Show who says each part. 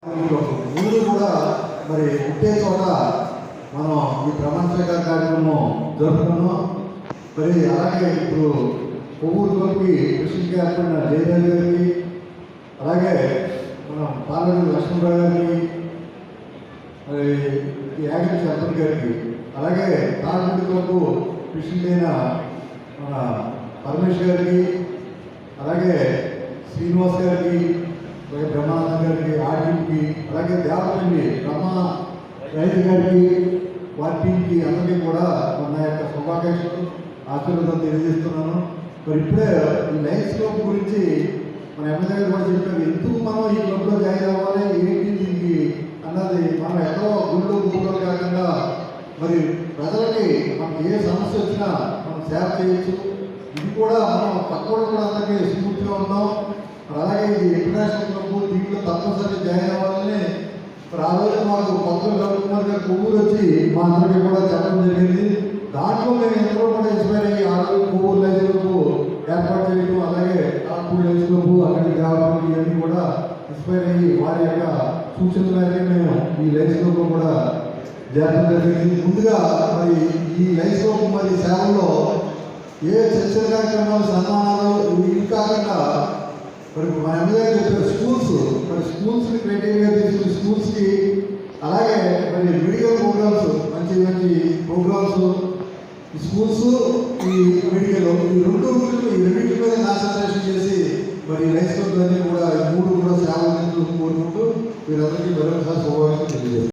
Speaker 1: ముందు కూడా మరి ఒకే చోట మనం ఈ ప్రపంచక కార్యక్రమం జరుపుకున్నాం. మరి అలాగే ఇప్పుడు కొవ్వూరులోకి కృష్ణకి ఏర్పడిన జయరాజు గారికి, అలాగే మనం పార్లమెంట్ లక్ష్మణరావు గారికి, మరి యాగంటి చంద్ర గారికి, అలాగే కార్మికులకు కృష్ణుడైన మన పరమేశ్వర్ గారికి, అలాగే శ్రీనివాస్ గారికి, అలాగే బ్రహ్మానంద గారికి, ఆర్టీకి, అలాగే దేవపల్లి బ్రహ్మ రైతు గారికి, వారి టీంకి అందరికీ కూడా మన యొక్క శుభాకాంక్షలు ఆశీర్వాదాలు తెలియజేస్తున్నాను. మరి ఇప్పుడే ఈ లైఫ్ స్కోప్ గురించి మన ఎమ్మెల్యే గారు కూడా చెప్పారు. ఎందుకు మనం ఈ క్లబ్లో జాయిన్ అవ్వాలి, ఏంటి దీనికి అన్నది మనం ఎక్కడో గుళ్ళు గుళ్ళు కాకుండా మరి ప్రజలకి మనకి ఏ సమస్య వచ్చినా మనం సేవ చేయొచ్చు. ఇది కూడా మనం పక్కన కూడా అందరికీ స్ఫూర్తిగా ఉన్నాం. అలాగే ఇది ఇంటర్నేషనల్ క్లబ్, దీంట్లో తప్పనిసరిగా జాయిన్ అవ్వాలని మరి ఆ రోజు మాకు కొత్తగా రవికుమార్ గారు కొవ్వూరు వచ్చి మా అందరికీ కూడా చెప్పడం జరిగింది. దాంట్లో మేము ఎంతో కూడా ఇన్స్పైర్ అయ్యి ఆ రోజు కొవ్వూరు లైఫ్ క్లబ్ ఏర్పాటు చేయడం, అలాగే కాకూరు లైఫ్ క్లబ్, అక్కడికి రావడం, ఇవన్నీ కూడా ఇన్స్పైర్ అయ్యి వారి యొక్క సూచనల మేరకు మేము ఈ లైఫ్ క్లబ్ కూడా జరగడం జరిగింది. ముందుగా మరి ఈ లైఫ్ క్లబ్ మరి సేవల్లో ఏ చర్చ కార్యక్రమాలు, సన్మానాలు ఇవి కాకుండా మరి మన ఎమ్మెల్యే చెప్పారు స్కూల్స్ని క్రైటీరియా తీసుకుని స్కూల్స్కి, అలాగే మరి మెడికల్ ప్రోగ్రామ్స్, మంచి మంచి ప్రోగ్రామ్స్ ఈ స్కూల్స్, ఈ మెడికల్, ఈ రెండింటి మీద కాన్సన్ట్రేషన్ చేసి మరి లైఫ్ స్టైల్ అన్నీ కూడా 3 కూడా సేవలు కోరుకుంటూ మీరందరికీ మరొకసారి శుభాకాంక్షలు తెలియజేస్తారు.